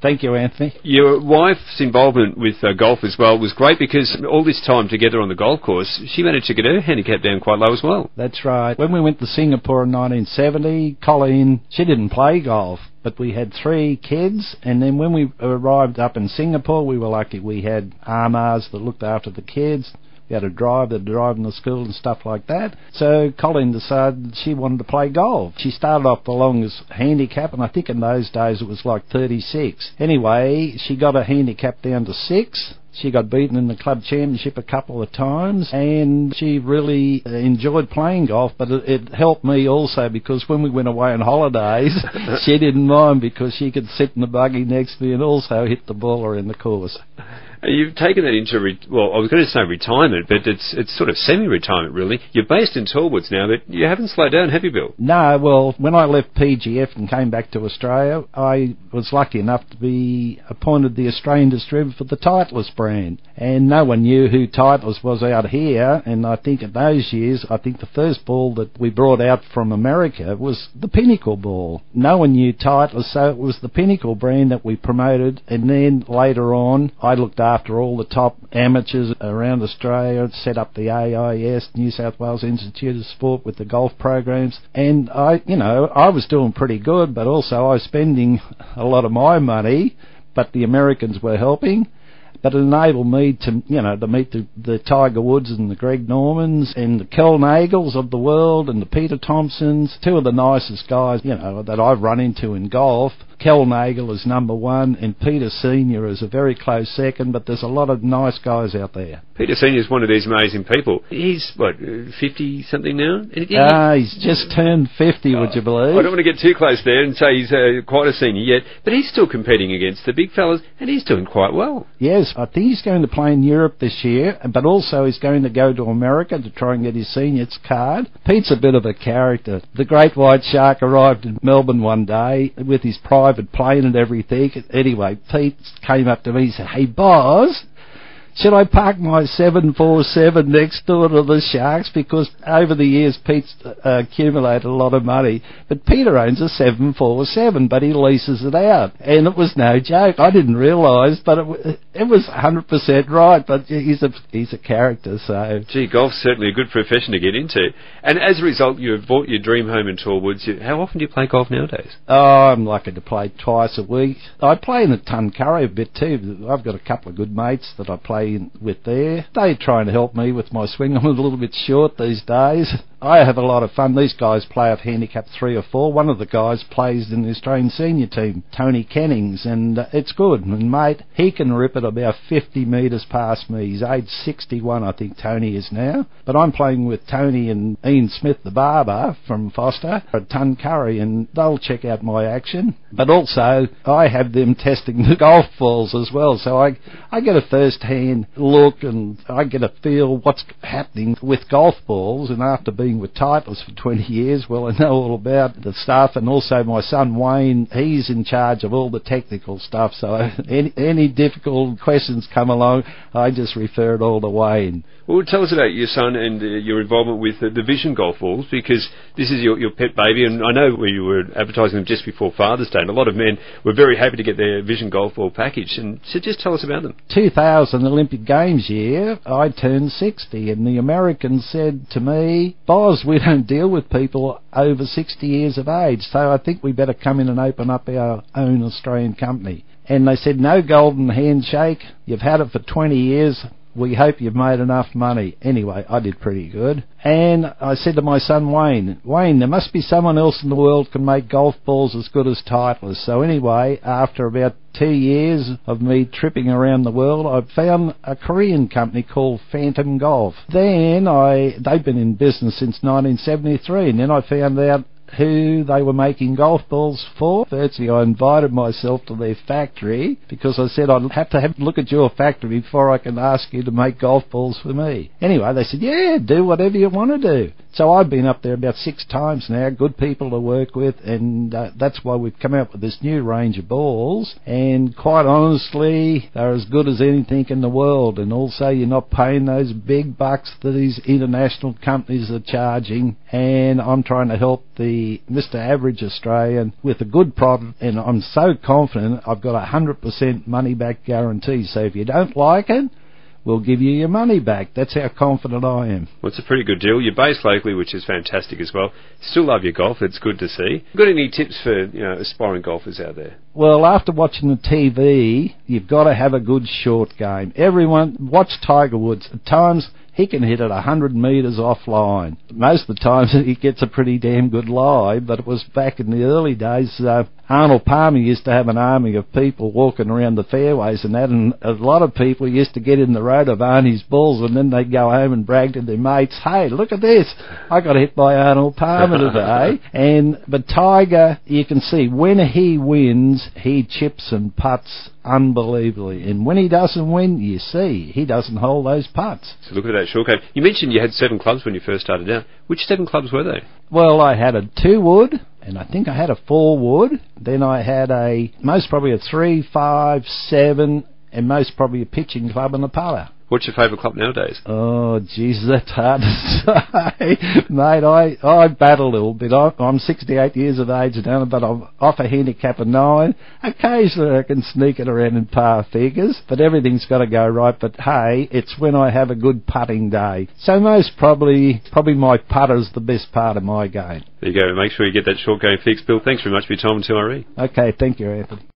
Thank you, Anthony. Your wife's involvement with golf as well was great, because all this time together on the golf course, she managed to get her handicap down quite low as well. That's right. When we went to Singapore in 1970, Colleen, she didn't play golf, but we had 3 kids, and then when we arrived up in Singapore, we were lucky. We had RMAs that looked after the kids. We had a driver that drove in the school and stuff like that. So Colleen decided she wanted to play golf. She started off the longest handicap, and I think in those days it was like 36. Anyway, she got her handicap down to 6. She got beaten in the club championship a couple of times, and she really enjoyed playing golf, but it helped me also, because when we went away on holidays, she didn't mind, because she could sit in the buggy next to me and also hit the ball around the course. You've taken that into, well, I was going to say retirement, but it's sort of semi-retirement, really. You're based in Tallwoods now, but you haven't slowed down, have you, Bill? No, well, when I left PGF and came back to Australia, I was lucky enough to be appointed the Australian distributor for the Titleist brand. And no one knew who Titleist was out here, and I think in those years, I think the first ball that we brought out from America was the Pinnacle ball. No one knew Titleist, so it was the Pinnacle brand that we promoted, and then later on, I looked after all the top amateurs around Australia, set up the AIS, New South Wales Institute of Sport, with the golf programs, and I was doing pretty good, but also I was spending a lot of my money, but the Americans were helping. But it enabled me to meet the Tiger Woods and the Greg Normans and the Kel Nagels of the world and the Peter Thompsons, 2 of the nicest guys, that I've run into in golf. Kel Nagel is number 1, and Peter Senior is a very close second, but there's a lot of nice guys out there. Peter Senior is one of these amazing people. He's, 50-something now? He's just turned 50, would you believe? I don't want to get too close there and say he's quite a senior yet, but he's still competing against the big fellas, and he's doing quite well. Yes, I think he's going to play in Europe this year, but also he's going to go to America to try and get his seniors card. Pete's a bit of a character. The Great White Shark arrived in Melbourne one day with his private plane and everything. Anyway, Pete came up to me and said, "Hey, boss, should I park my 747 next door to the Sharks?" Because over the years, Pete's accumulated a lot of money. But Peter owns a 747, but he leases it out. And it was no joke. I didn't realise, but it was 100% right. But he's a character, so... Gee, golf's certainly a good profession to get into. And as a result, you've bought your dream home in Tallwoods. How often do you play golf nowadays? Oh, I'm lucky to play twice a week. I play in the Tuncurry a bit too. I've got a couple of good mates that I play with there. They try to help me with my swing. I'm a little bit short these days. I have a lot of fun. These guys play at handicap 3 or 4. One of the guys plays in the Australian senior team, Tony Kennings, and it's good. And mate, he can rip it about 50 metres past me. He's age 61, I think Tony is now. But I'm playing with Tony and Ian Smith, the barber from Foster, at Tuncurry, and they'll check out my action. But also, I have them testing the golf balls as well, so I get a first-hand look and I get a feel what's happening with golf balls. And after being with Titleist for 20 years, well, I know all about the stuff. And also my son Wayne, he's in charge of all the technical stuff, so any difficult questions come along, I just refer it all to Wayne. Well, tell us about your son and your involvement with the Vision golf balls, because this is your pet baby, and I know where you were advertising them just before Father's Day, and a lot of men were very happy to get their Vision golf ball package. And so just tell us about them. 2000 Olympic Games year, I turned 60, and the Americans said to me, "Boz, we don't deal with people over 60 years of age, so I think we better come in and open up our own Australian company." And they said, "No golden handshake, you've had it for 20 years, we hope you've made enough money." Anyway, I did pretty good. And I said to my son Wayne, there must be someone else in the world can make golf balls as good as Titleist. So anyway, after about 2 years of me tripping around the world, I found a Korean company called Phantom Golf. Then they've been in business since 1973, and then I found out who they were making golf balls for. Firstly, I invited myself to their factory because I said I'd have to look at your factory before I can ask you to make golf balls for me. Anyway, they said, "Yeah, do whatever you want to do." So I've been up there about 6 times now, good people to work with, and that's why we've come out with this new range of balls. And quite honestly, they're as good as anything in the world. And also, you're not paying those big bucks that these international companies are charging. And I'm trying to help the Mr. Average Australian with a good problem, and I'm so confident I've got a 100% money back guarantee. So if you don't like it, we'll give you your money back. That's how confident I am. Well, it's a pretty good deal. You're based locally, which is fantastic as well. Still love your golf. It's good to see. Got any tips for aspiring golfers out there? Well, after watching the TV, you've got to have a good short game. Everyone, watch Tiger Woods. At times, he can hit it 100 metres offline. Most of the time, he gets a pretty damn good lie, but it was back in the early days. Arnold Palmer used to have an army of people walking around the fairways and that, and a lot of people used to get in the road of Arnie's balls, and then they'd go home and brag to their mates, hey, look at this, I got hit by Arnold Palmer today. But Tiger, you can see, when he wins, he chips and putts unbelievably, and when he doesn't win, you see, he doesn't hold those putts. So look at that short game. You mentioned you had 7 clubs when you first started out. Which 7 clubs were they? Well, I had a 2-wood, and I think I had a 4-wood. Then I had most probably a 3, 5, 7, and most probably a pitching club and a putter. What's your favourite club nowadays? Oh, Jesus, that's hard to say. Mate, I battle a little bit. I'm 68 years of age now, but I'm off a handicap of 9. Occasionally I can sneak it around in par figures, but everything's got to go right. But hey, it's when I have a good putting day. So most probably my putter's the best part of my game. There you go. Make sure you get that short game fixed. Bill, thanks very much for your time on 2RE. Okay, thank you, Anthony.